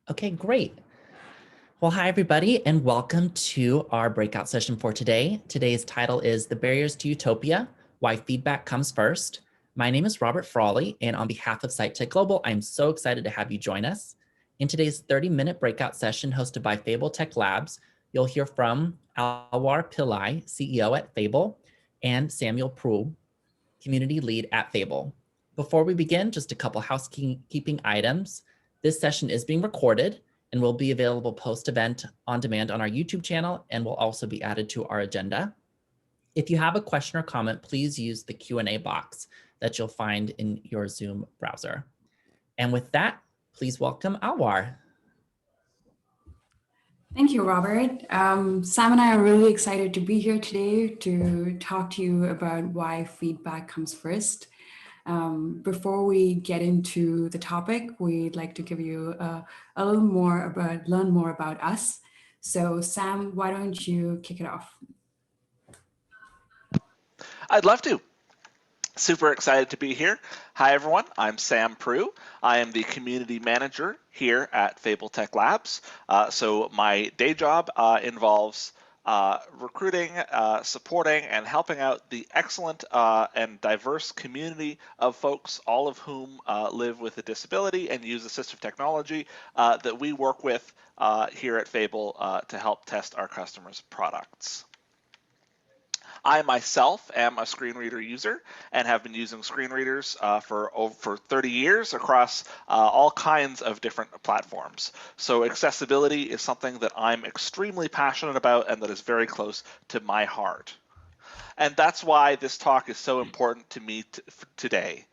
Okay, great. Well, hi, everybody, and welcome to our breakout session for today. Today's title is The Barriers to Utopia, Why Feedback Comes First. My name is Robert Proulx, and on behalf of SiteTech Global, I'm so excited to have you join us. In today's 30-minute breakout session hosted by Fable Tech Labs, you'll hear from Alwar Pillai, CEO at Fable, and Samuel Proulx, Community Lead at Fable. Before we begin, just a couple housekeeping items. This session is being recorded and will be available post-event on demand on our YouTube channel and will also be added to our agenda. If you have a question or comment, please use the Q&A box that you'll find in your Zoom browser. And with that, please welcome Alwar. Thank you, Robert. Sam and I are really excited to be here today to talk to you about why feedback comes first. Before we get into the topic, we'd like to give you a little more learn more about us. So Sam, why don't you kick it off? I'd love to. Super excited to be here. Hi, everyone. I'm Sam Proulx. I am the community manager here at Fable Tech Labs. So my day job involves recruiting, supporting, and helping out the excellent and diverse community of folks, all of whom live with a disability and use assistive technology that we work with here at Fable to help test our customers' products. I myself am a screen reader user and have been using screen readers for 30 years across all kinds of different platforms. So accessibility is something that I'm extremely passionate about and that is very close to my heart. And that's why this talk is so important to me today.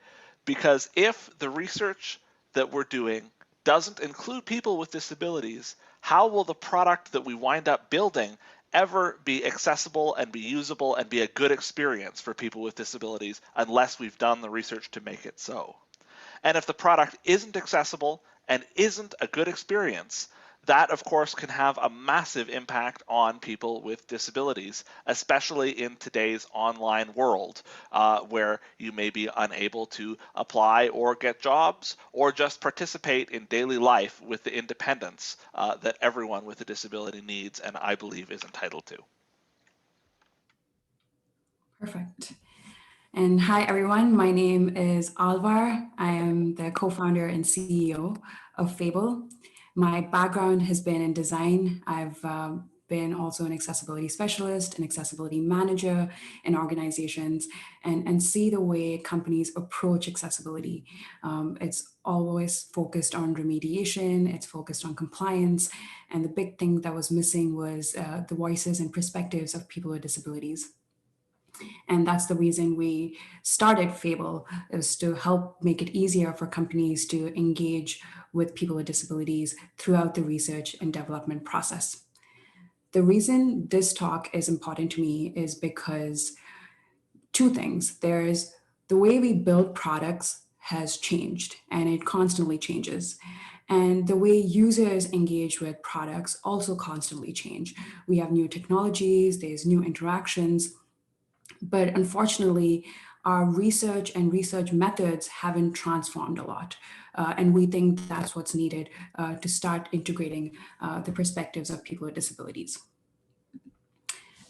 Because if the research that we're doing doesn't include people with disabilities, how will the product that we wind up building ever be accessible and be usable and be a good experience for people with disabilities unless we've done the research to make it so? And if the product isn't accessible and isn't a good experience, that of course can have a massive impact on people with disabilities, especially in today's online world where you may be unable to apply or get jobs or just participate in daily life with the independence that everyone with a disability needs and I believe is entitled to. Perfect. And hi, everyone. My name is Alwar. I am the co-founder and CEO of Fable. My background has been in design. I've been also an accessibility specialist, an accessibility manager in organizations, and see the way companies approach accessibility. It's always focused on remediation, it's focused on compliance, and the big thing that was missing was the voices and perspectives of people with disabilities. And that's the reason we started Fable, is to help make it easier for companies to engage with people with disabilities throughout the research and development process. The reason this talk is important to me is because two things. There's the way we build products has changed and it constantly changes. And the way users engage with products also constantly change. We have new technologies, there's new interactions, but unfortunately, our research and research methods haven't transformed a lot. And we think that's what's needed to start integrating the perspectives of people with disabilities.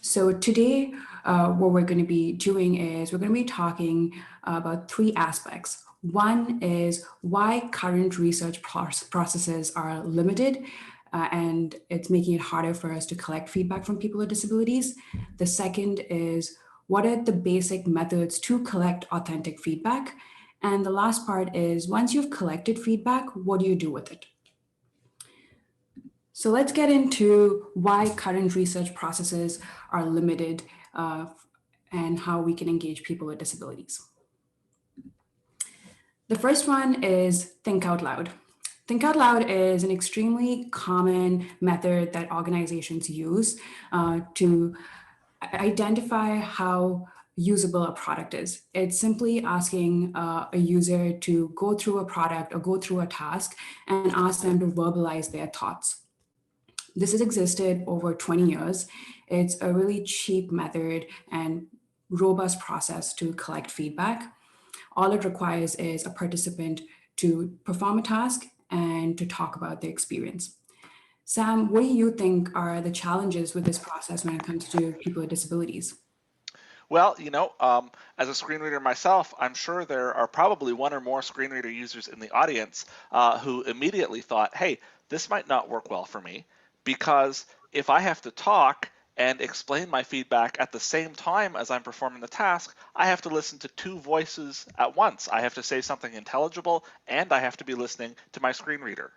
So today, what we're going to be doing is we're going to be talking about three aspects. One is why current research processes are limited and it's making it harder for us to collect feedback from people with disabilities. The second is what are the basic methods to collect authentic feedback? And the last part is once you've collected feedback, what do you do with it? So let's get into why current research processes are limited and how we can engage people with disabilities. The first one is think out loud. Think out loud is an extremely common method that organizations use to identify how usable a product is. It's simply asking a user to go through a product or go through a task and ask them to verbalize their thoughts. This has existed over 20 years. It's a really cheap method and robust process to collect feedback. All it requires is a participant to perform a task and to talk about their experience. Sam, what do you think are the challenges with this process when it comes to people with disabilities? Well, as a screen reader myself, I'm sure there are probably one or more screen reader users in the audience who immediately thought, hey, this might not work well for me, because if I have to talk and explain my feedback at the same time as I'm performing the task, I have to listen to two voices at once. I have to say something intelligible, and I have to be listening to my screen reader.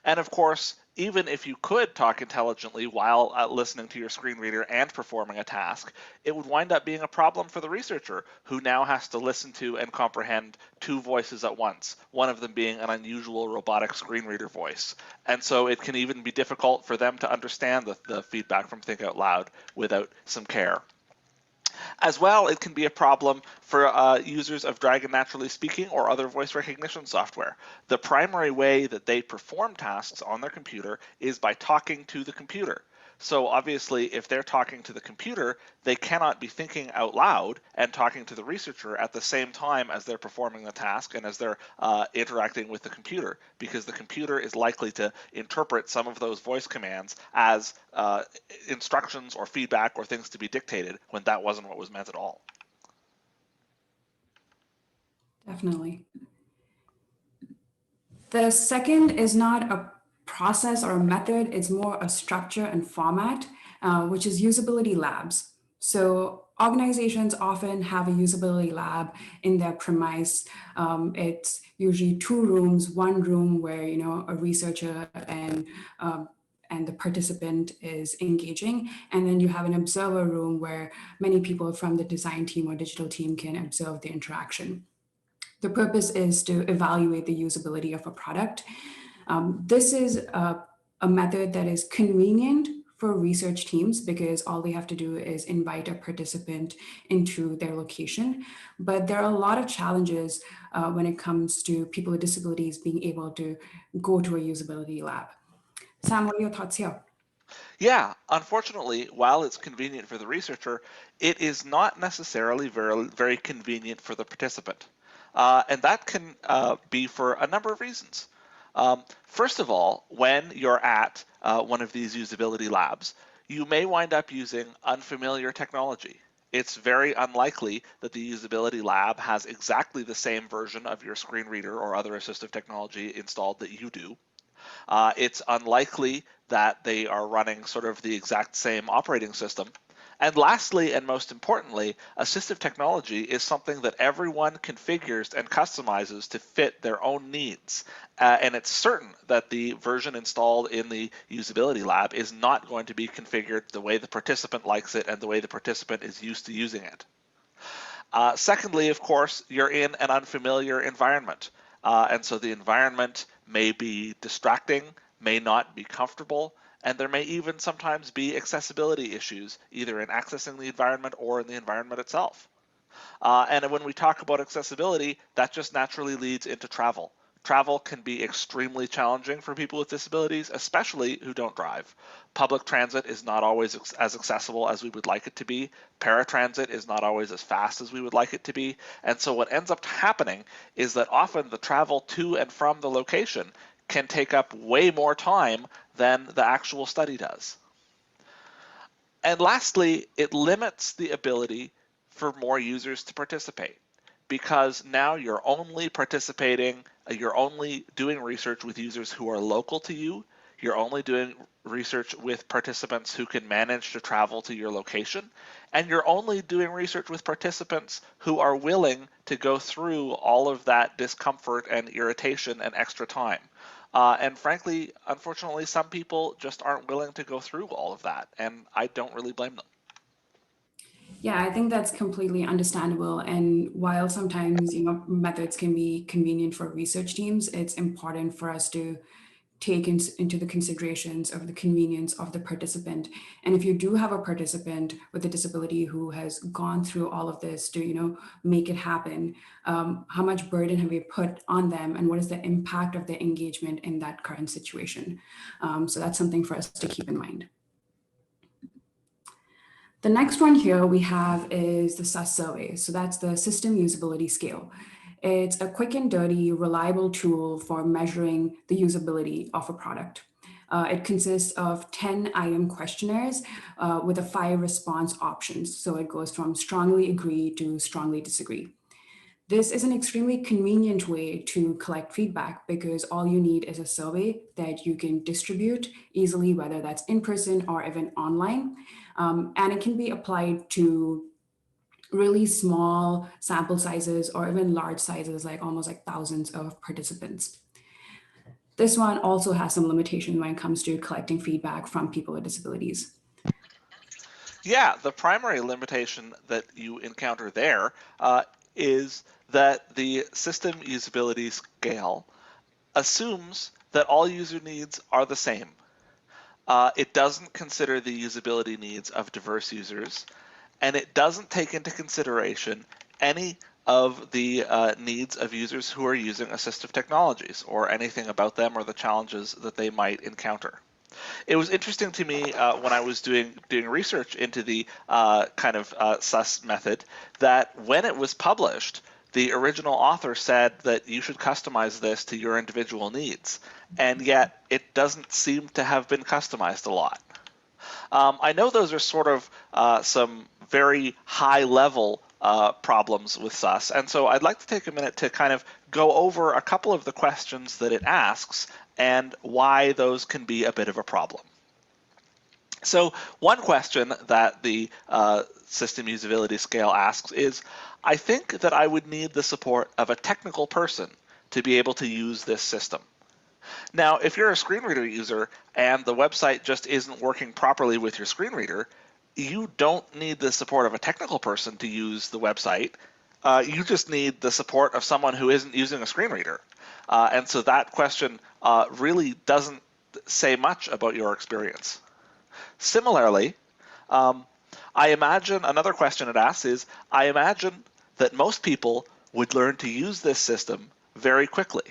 And of course, even if you could talk intelligently while listening to your screen reader and performing a task, it would wind up being a problem for the researcher, who now has to listen to and comprehend two voices at once, one of them being an unusual robotic screen reader voice. And so it can even be difficult for them to understand the feedback from Think Out Loud without some care. As well, it can be a problem for users of Dragon Naturally Speaking or other voice recognition software. The primary way that they perform tasks on their computer is by talking to the computer. So obviously, if they're talking to the computer, they cannot be thinking out loud and talking to the researcher at the same time as they're performing the task and as they're interacting with the computer, because the computer is likely to interpret some of those voice commands as instructions or feedback or things to be dictated, when that wasn't what was meant at all. Definitely. The second is not a process or a method, it's more a structure and format, which is usability labs. So organizations often have a usability lab in their premise. It's usually two rooms, one room where a researcher and the participant is engaging, and then you have an observer room where many people from the design team or digital team can observe the interaction. The purpose is to evaluate the usability of a product. This is a method that is convenient for research teams because all they have to do is invite a participant into their location. But there are a lot of challenges when it comes to people with disabilities being able to go to a usability lab. Sam, what are your thoughts here? Yeah, unfortunately, while it's convenient for the researcher, it is not necessarily very convenient for the participant. And that can be for a number of reasons. First of all, when you're at one of these usability labs, you may wind up using unfamiliar technology. It's very unlikely that the usability lab has exactly the same version of your screen reader or other assistive technology installed that you do. It's unlikely that they are running sort of the exact same operating system. And lastly, and most importantly, assistive technology is something that everyone configures and customizes to fit their own needs. And it's certain that the version installed in the usability lab is not going to be configured the way the participant likes it and the way the participant is used to using it. Secondly, of course, you're in an unfamiliar environment. And so the environment may be distracting, may not be comfortable, and there may even sometimes be accessibility issues, either in accessing the environment or in the environment itself. And when we talk about accessibility, that just naturally leads into travel. Travel can be extremely challenging for people with disabilities, especially who don't drive. Public transit is not always as accessible as we would like it to be. Paratransit is not always as fast as we would like it to be. And so what ends up happening is that often the travel to and from the location can take up way more time than the actual study does. And lastly, it limits the ability for more users to participate, because now you're only doing research with users who are local to you. You're only doing research with participants who can manage to travel to your location, and you're only doing research with participants who are willing to go through all of that discomfort and irritation and extra time. And frankly, unfortunately, some people just aren't willing to go through all of that, and I don't really blame them. Yeah, I think that's completely understandable. And while sometimes, methods can be convenient for research teams, it's important for us to take into the considerations of the convenience of the participant. And if you do have a participant with a disability who has gone through all of this to, make it happen, how much burden have we put on them, and what is the impact of their engagement in that current situation? So that's something for us to keep in mind. The next one here we have is the SUS survey. So that's the system usability scale. It's a quick and dirty, reliable tool for measuring the usability of a product. It consists of 10 item questionnaires with a 5 response options. So it goes from strongly agree to strongly disagree. This is an extremely convenient way to collect feedback because all you need is a survey that you can distribute easily, whether that's in person or even online. And it can be applied to really small sample sizes or even large sizes, like almost like thousands of participants. This one also has some limitation when it comes to collecting feedback from people with disabilities. Yeah, the primary limitation that you encounter there is that the system usability scale assumes that all user needs are the same. It doesn't consider the usability needs of diverse users, and it doesn't take into consideration any of the needs of users who are using assistive technologies or anything about them or the challenges that they might encounter. It was interesting to me when I was doing research into the SUS method that when it was published, the original author said that you should customize this to your individual needs, and yet it doesn't seem to have been customized a lot. I know those are sort of some very high-level problems with SUS, and so I'd like to take a minute to kind of go over a couple of the questions that it asks and why those can be a bit of a problem. So one question that the system usability scale asks is, I think that I would need the support of a technical person to be able to use this system. Now, if you're a screen reader user and the website just isn't working properly with your screen reader, you don't need the support of a technical person to use the website. You just need the support of someone who isn't using a screen reader. And so that question really doesn't say much about your experience. Similarly, I imagine another question it asks is, I imagine that most people would learn to use this system very quickly.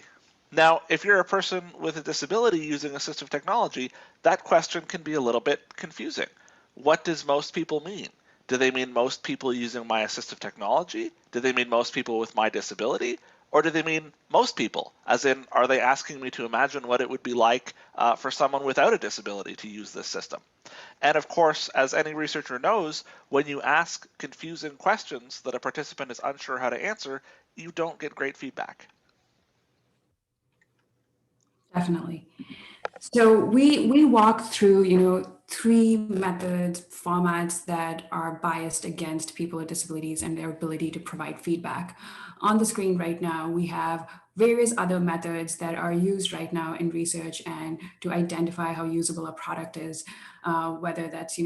Now, if you're a person with a disability using assistive technology, that question can be a little bit confusing. What does most people mean? Do they mean most people using my assistive technology? Do they mean most people with my disability? Or do they mean most people? As in, are they asking me to imagine what it would be like for someone without a disability to use this system? And of course, as any researcher knows, when you ask confusing questions that a participant is unsure how to answer, you don't get great feedback. Definitely. So we walk through, 3 methods, formats that are biased against people with disabilities and their ability to provide feedback. On the screen right now, we have various other methods that are used right now in research and to identify how usable a product is, whether that's,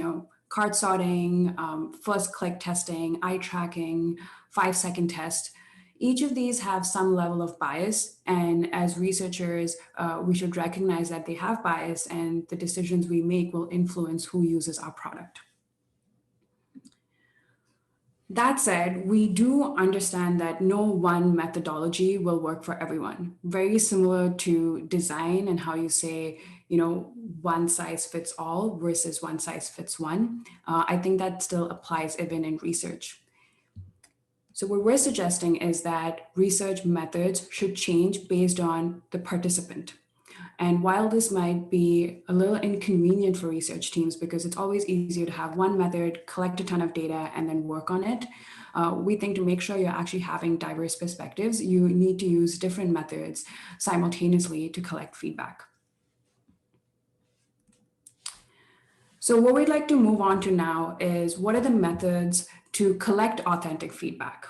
card sorting, first click testing, eye tracking, 5-second test. Each of these have some level of bias, and as researchers, we should recognize that they have bias and the decisions we make will influence who uses our product. That said, we do understand that no one methodology will work for everyone. Very similar to design and how you say, one size fits all versus one size fits one. I think that still applies even in research. So what we're suggesting is that research methods should change based on the participant. And while this might be a little inconvenient for research teams because it's always easier to have one method, collect a ton of data, and then work on it, we think to make sure you're actually having diverse perspectives, you need to use different methods simultaneously to collect feedback. So what we'd like to move on to now is what are the methods to collect authentic feedback?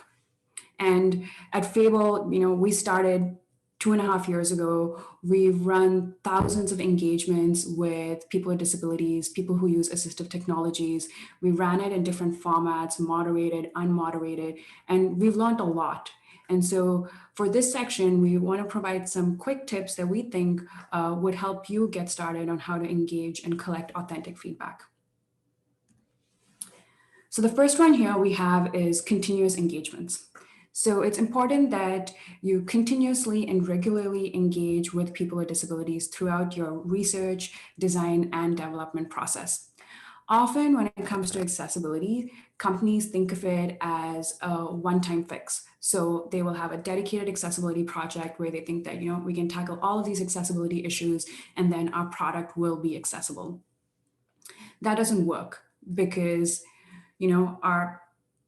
And at Fable, we started 2.5 years ago. We've run thousands of engagements with people with disabilities, people who use assistive technologies. We ran it in different formats, moderated, unmoderated, and we've learned a lot. And so for this section, we want to provide some quick tips that we think would help you get started on how to engage and collect authentic feedback. So the first one here we have is continuous engagements. So it's important that you continuously and regularly engage with people with disabilities throughout your research, design, and development process. Often when it comes to accessibility, companies think of it as a one-time fix. So they will have a dedicated accessibility project where they think that, we can tackle all of these accessibility issues and then our product will be accessible. That doesn't work because, our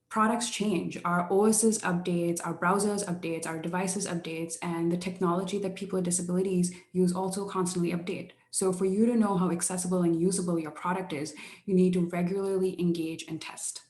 products change, our OSs updates, our browsers updates, our devices updates, and the technology that people with disabilities use also constantly update. So for you to know how accessible and usable your product is, you need to regularly engage and test.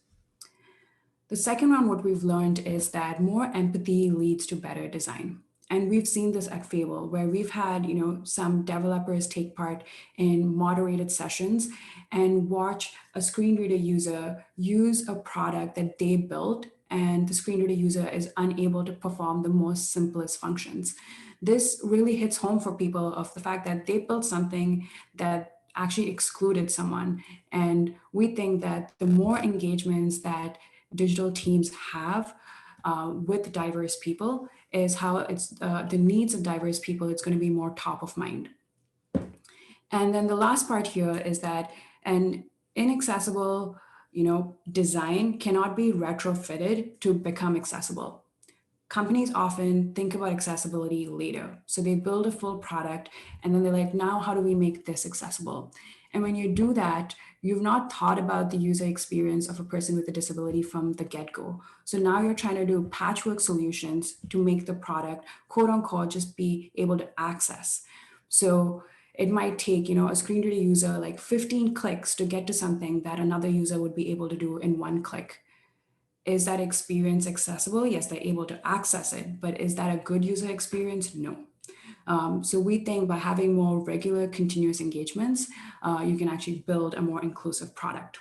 The second one, what we've learned is that more empathy leads to better design. And we've seen this at Fable, where we've had, some developers take part in moderated sessions and watch a screen reader user use a product that they built, and the screen reader user is unable to perform the most simplest functions. This really hits home for people of the fact that they built something that actually excluded someone. And we think that the more engagements that digital teams have with diverse people is how it's the needs of diverse people, it's going to be more top of mind. And then the last part here is that an inaccessible design cannot be retrofitted to become accessible. Companies often think about accessibility later. So they build a full product and then they're like, now how do we make this accessible? And when you do that, you've not thought about the user experience of a person with a disability from the get-go. So now you're trying to do patchwork solutions to make the product, quote unquote, just be able to access. So it might take, a screen reader user like 15 clicks to get to something that another user would be able to do in one click. Is that experience accessible? Yes, they're able to access it, but is that a good user experience? No. So we think by having more regular continuous engagements, you can actually build a more inclusive product.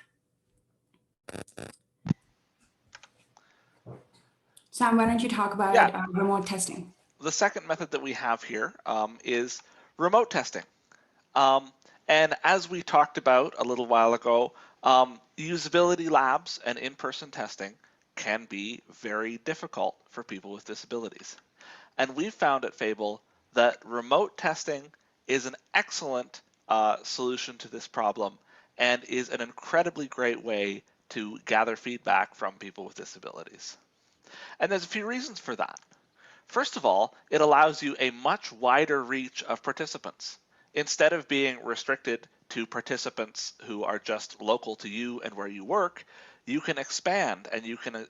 Sam, why don't you talk about remote testing? The second method that we have here is remote testing. And as we talked about a little while ago, usability labs and in-person testing can be very difficult for people with disabilities. And we've found at Fable that remote testing is an excellent solution to this problem and is an incredibly great way to gather feedback from people with disabilities. And there's a few reasons for that. First of all, it allows you a much wider reach of participants. Instead of being restricted to participants who are just local to you and where you work, you can expand and you can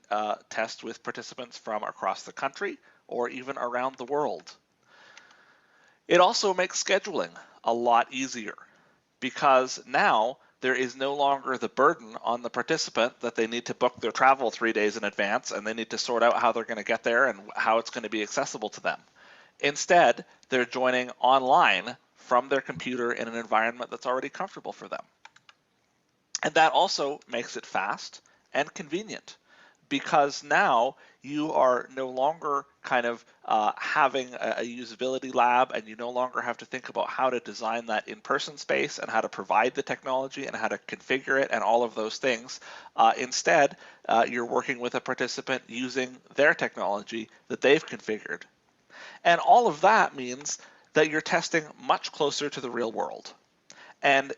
test with participants from across the country or even around the world. It also makes scheduling a lot easier because now there is no longer the burden on the participant that they need to book their travel 3 days in advance and they need to sort out how they're going to get there and how it's going to be accessible to them. Instead, they're joining online from their computer in an environment that's already comfortable for them. And that also makes it fast and convenient because now you are no longer kind of having a usability lab and you no longer have to think about how to design that in-person space and how to provide the technology and how to configure it and all of those things. Instead, you're working with a participant using their technology that they've configured. And all of that means that you're testing much closer to the real world. And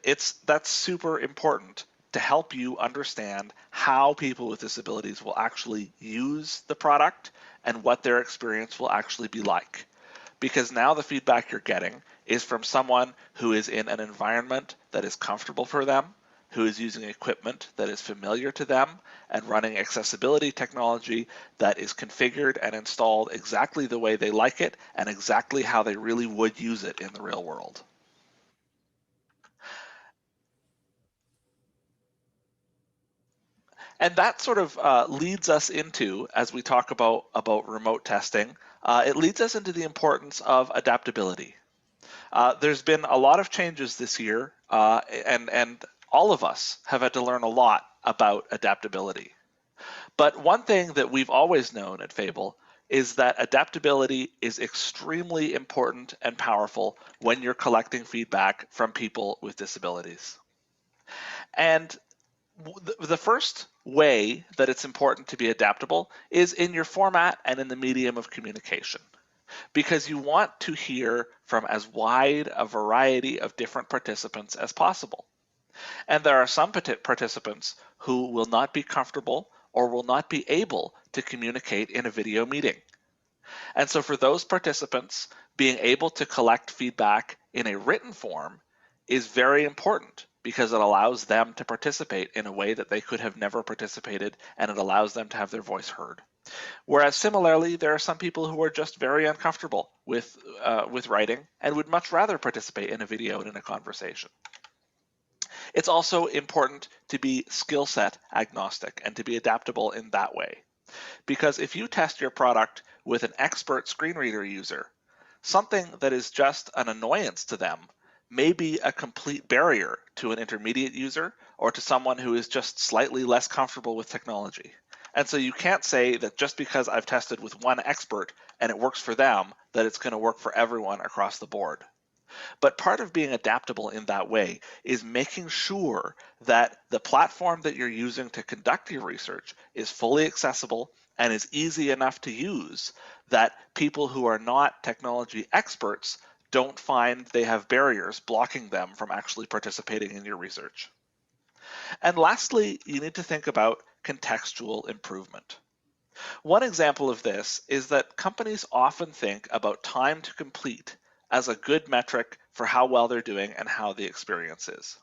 that's super important to help you understand how people with disabilities will actually use the product and what their experience will actually be like. Because now the feedback you're getting is from someone who is in an environment that is comfortable for them, who is using equipment that is familiar to them, and running accessibility technology that is configured and installed exactly the way they like it and exactly how they really would use it in the real world. And that sort of leads us into, as we talk about remote testing, it leads us into the importance of adaptability. There's been a lot of changes this year, and all of us have had to learn a lot about adaptability. But one thing that we've always known at Fable is that adaptability is extremely important and powerful when you're collecting feedback from people with disabilities. And the first way that it's important to be adaptable is in your format and in the medium of communication, because you want to hear from as wide a variety of different participants as possible. And there are some participants who will not be comfortable or will not be able to communicate in a video meeting. And so for those participants, being able to collect feedback in a written form is very important because it allows them to participate in a way that they could have never participated, and it allows them to have their voice heard. Whereas similarly, there are some people who are just very uncomfortable with writing and would much rather participate in a video and in a conversation. It's also important to be skill set agnostic and to be adaptable in that way. Because if you test your product with an expert screen reader user, something that is just an annoyance to them may be a complete barrier to an intermediate user or to someone who is just slightly less comfortable with technology. And so you can't say that just because I've tested with one expert and it works for them, that it's going to work for everyone across the board. But part of being adaptable in that way is making sure that the platform that you're using to conduct your research is fully accessible and is easy enough to use that people who are not technology experts don't find they have barriers blocking them from actually participating in your research. And lastly, you need to think about contextual improvement. One example of this is that companies often think about time to complete as a good metric for how well they're doing and how the experience is.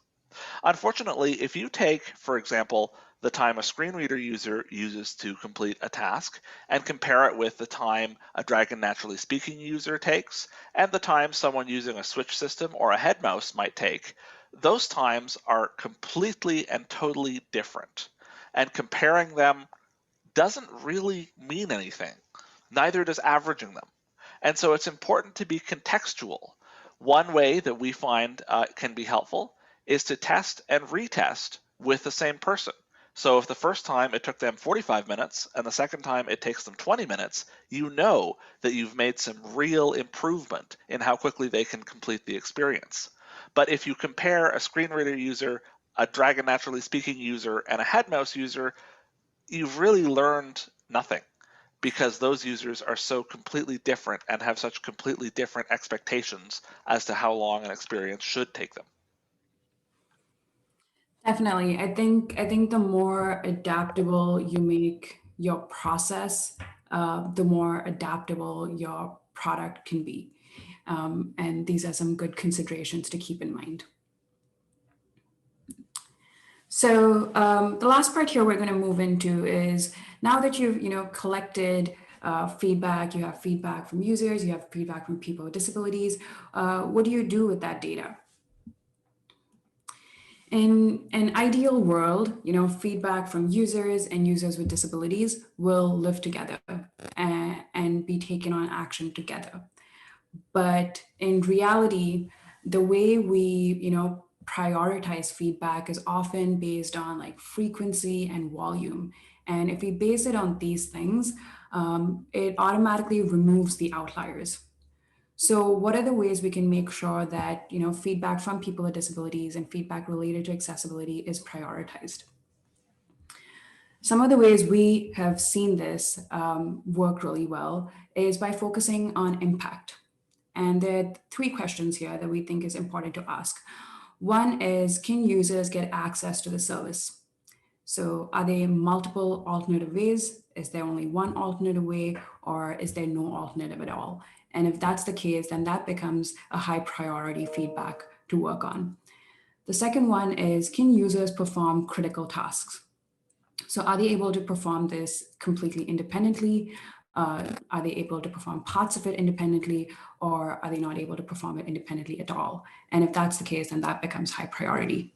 Unfortunately, if you take, for example, the time a screen reader user uses to complete a task and compare it with the time a Dragon Naturally Speaking user takes and the time someone using a switch system or a head mouse might take, those times are completely and totally different. And comparing them doesn't really mean anything. Neither does averaging them. And so it's important to be contextual. One way that we find can be helpful is to test and retest with the same person. So if the first time it took them 45 minutes and the second time it takes them 20 minutes, you know that you've made some real improvement in how quickly they can complete the experience. But if you compare a screen reader user, a Dragon Naturally Speaking user, and a head mouse user, you've really learned nothing, because those users are so completely different and have such completely different expectations as to how long an experience should take them. Definitely. I think the more adaptable you make your process, the more adaptable your product can be. And these are some good considerations to keep in mind. So the last part here we're going to move into is, now that you've collected feedback, you have feedback from users, you have feedback from people with disabilities, what do you do with that data? In an ideal world, feedback from users and users with disabilities will live together and be taken on action together. But in reality, the way we, prioritize feedback is often based on like frequency and volume. And if we base it on these things, it automatically removes the outliers. So what are the ways we can make sure that, feedback from people with disabilities and feedback related to accessibility is prioritized? Some of the ways we have seen this work really well is by focusing on impact. And there are 3 questions here that we think is important to ask. One is, can users get access to the service? So are there multiple alternative ways? Is there only one alternative way, or is there no alternative at all? And if that's the case, then that becomes a high priority feedback to work on. The second one is, can users perform critical tasks? So are they able to perform this completely independently? Are they able to perform parts of it independently, or are they not able to perform it independently at all? And if that's the case, then that becomes high priority.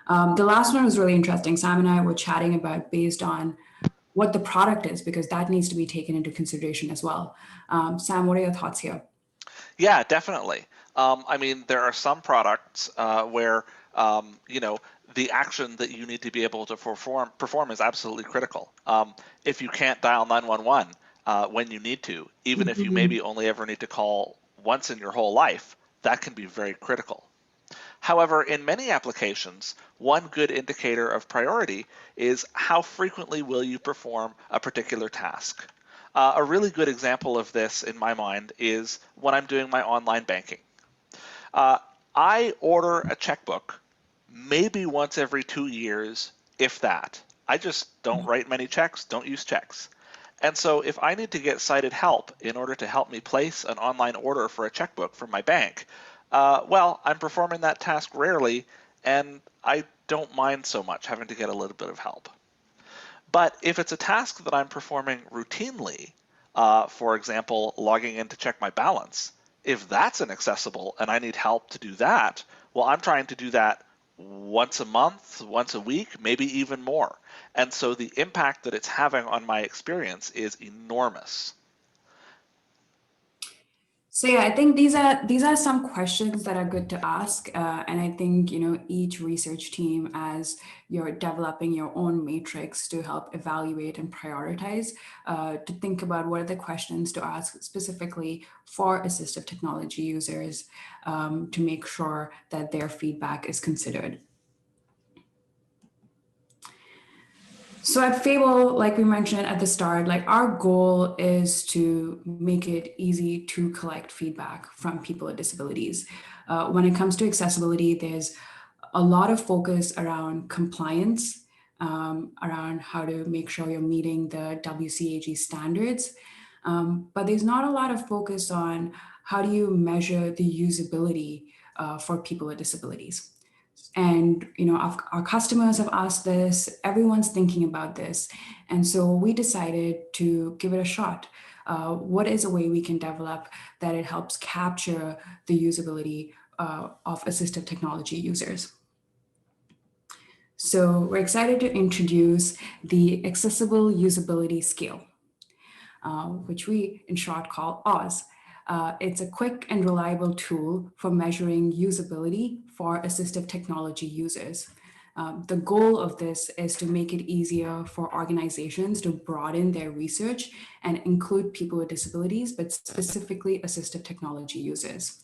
The last one was really interesting. Sam and I were chatting about based on what the product is, because that needs to be taken into consideration as well. Sam, what are your thoughts here? Yeah, definitely. I mean, there are some products where, the action that you need to be able to perform is absolutely critical. If you can't dial 911 when you need to, even if you maybe only ever need to call once in your whole life, that can be very critical. However, in many applications, one good indicator of priority is how frequently will you perform a particular task. A really good example of this in my mind is when I'm doing my online banking. I order a checkbook maybe once every 2 years, if that. I just don't write many checks, don't use checks. And so if I need to get cited help in order to help me place an online order for a checkbook from my bank, well, I'm performing that task rarely, and I don't mind so much having to get a little bit of help. But if it's a task that I'm performing routinely, for example, logging in to check my balance, if that's inaccessible and I need help to do that, well, I'm trying to do that once a month, once a week, maybe even more. And so the impact that it's having on my experience is enormous. So yeah, I think these are some questions that are good to ask, and I think each research team, as you're developing your own matrix to help evaluate and prioritize, to think about what are the questions to ask specifically for assistive technology users, to make sure that their feedback is considered. So at Fable, like we mentioned at the start, like our goal is to make it easy to collect feedback from people with disabilities. When it comes to accessibility, there's a lot of focus around compliance, around how to make sure you're meeting the WCAG standards. But there's not a lot of focus on how do you measure the usability for people with disabilities. And our customers have asked this, everyone's thinking about this. And so we decided to give it a shot. What is a way we can develop that it helps capture the usability of assistive technology users? So we're excited to introduce the Accessible Usability Scale, which we in short call AUS. It's a quick and reliable tool for measuring usability for assistive technology users. The goal of this is to make it easier for organizations to broaden their research and include people with disabilities, but specifically assistive technology users.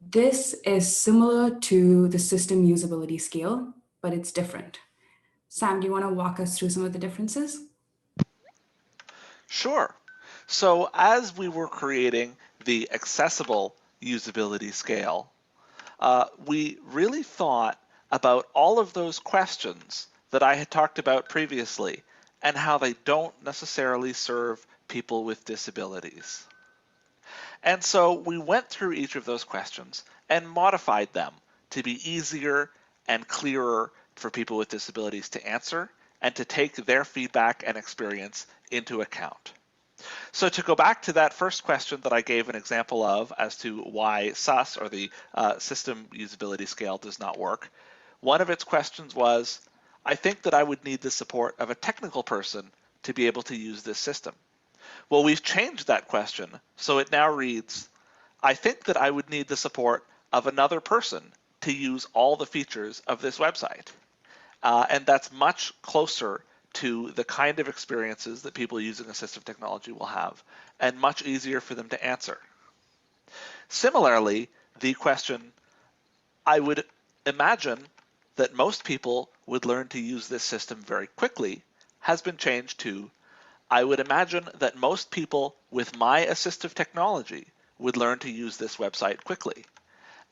This is similar to the system usability scale, but it's different. Sam, do you want to walk us through some of the differences? Sure. So as we were creating the accessible usability scale, we really thought about all of those questions that I had talked about previously and how they don't necessarily serve people with disabilities. And so we went through each of those questions and modified them to be easier and clearer for people with disabilities to answer and to take their feedback and experience into account. So to go back to that first question that I gave an example of as to why SUS, or the System Usability Scale, does not work, one of its questions was, I think that I would need the support of a technical person to be able to use this system. Well, we've changed that question, so it now reads, I think that I would need the support of another person to use all the features of this website. And that's much closer to the kind of experiences that people using assistive technology will have, and much easier for them to answer. Similarly, the question, I would imagine that most people would learn to use this system very quickly, has been changed to, I would imagine that most people with my assistive technology would learn to use this website quickly.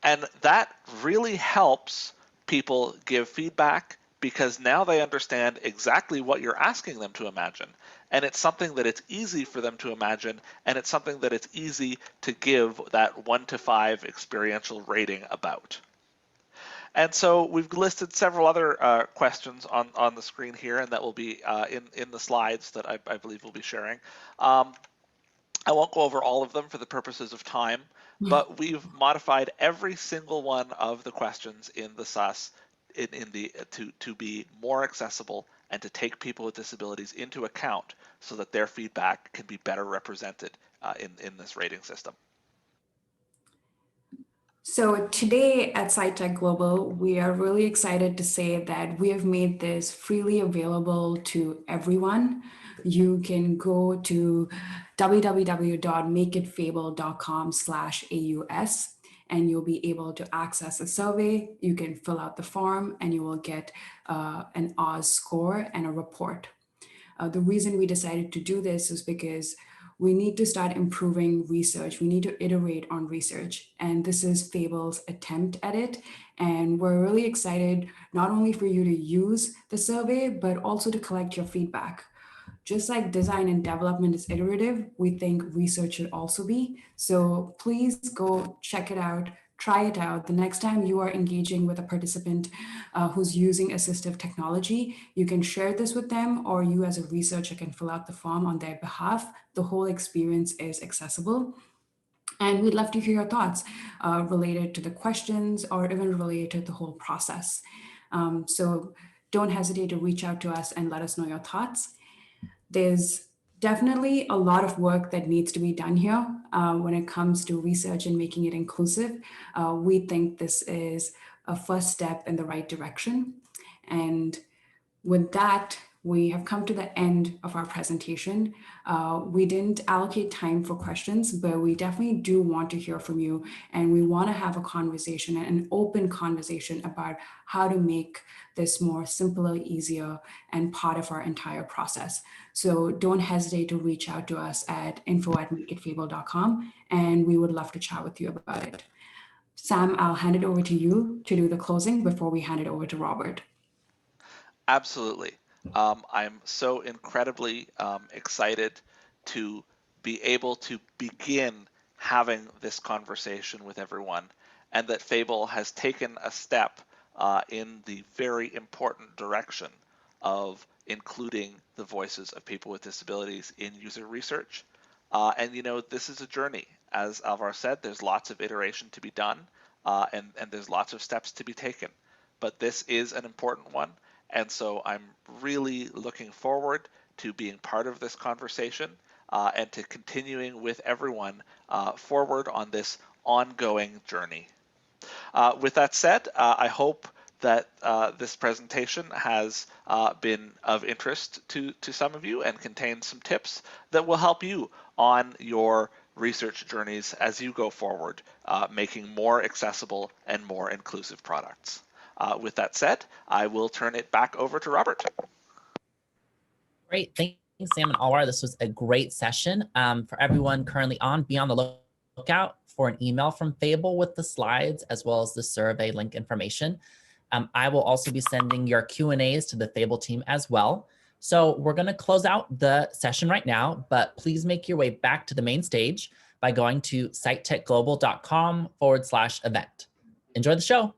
And that really helps people give feedback, because now they understand exactly what you're asking them to imagine. And it's something that it's easy for them to imagine, and it's something that it's easy to give that 1 to 5 experiential rating about. And so we've listed several other questions on the screen here, and that will be in the slides that I believe we'll be sharing. I won't go over all of them for the purposes of time, but we've modified every single one of the questions in the SUS to be more accessible and to take people with disabilities into account so that their feedback can be better represented in this rating system. So today at SciTech Global, we are really excited to say that we have made this freely available to everyone. You can go to www.makeitfable.com/AUS and you'll be able to access a survey. You can fill out the form and you will get an Oz score and a report. The reason we decided to do this is because we need to start improving research. We need to iterate on research. And this is Fable's attempt at it. And we're really excited not only for you to use the survey, but also to collect your feedback. Just like design and development is iterative, we think research should also be. So please go check it out, try it out. The next time you are engaging with a participant who's using assistive technology, you can share this with them, or you as a researcher can fill out the form on their behalf. The whole experience is accessible. And we'd love to hear your thoughts related to the questions or even related to the whole process. So don't hesitate to reach out to us and let us know your thoughts. There's definitely a lot of work that needs to be done here when it comes to research and making it inclusive. We think this is a first step in the right direction. And with that, we have come to the end of our presentation. We didn't allocate time for questions, but we definitely do want to hear from you. And we want to have a conversation, an open conversation about how to make this more simpler, easier, and part of our entire process. So don't hesitate to reach out to us at info@makeitfable.com, and we would love to chat with you about it. Sam, I'll hand it over to you to do the closing before we hand it over to Robert. Absolutely. I'm so incredibly excited to be able to begin having this conversation with everyone, and that Fable has taken a step in the very important direction of including the voices of people with disabilities in user research. And you know, this is a journey. As Alwar said, there's lots of iteration to be done, and there's lots of steps to be taken. But this is an important one. And so I'm really looking forward to being part of this conversation and to continuing with everyone forward on this ongoing journey. With that said, I hope that this presentation has been of interest to some of you and contains some tips that will help you on your research journeys as you go forward, making more accessible and more inclusive products. With that said, I will turn it back over to Robert. Great. Thanks, Sam and Alwar. This was a great session. For everyone currently on, be on the lookout for an email from Fable with the slides as well as the survey link information. I will also be sending your Q&As to the Fable team as well. So we're going to close out the session right now, but please make your way back to the main stage by going to sitetechglobal.com/event. Enjoy the show.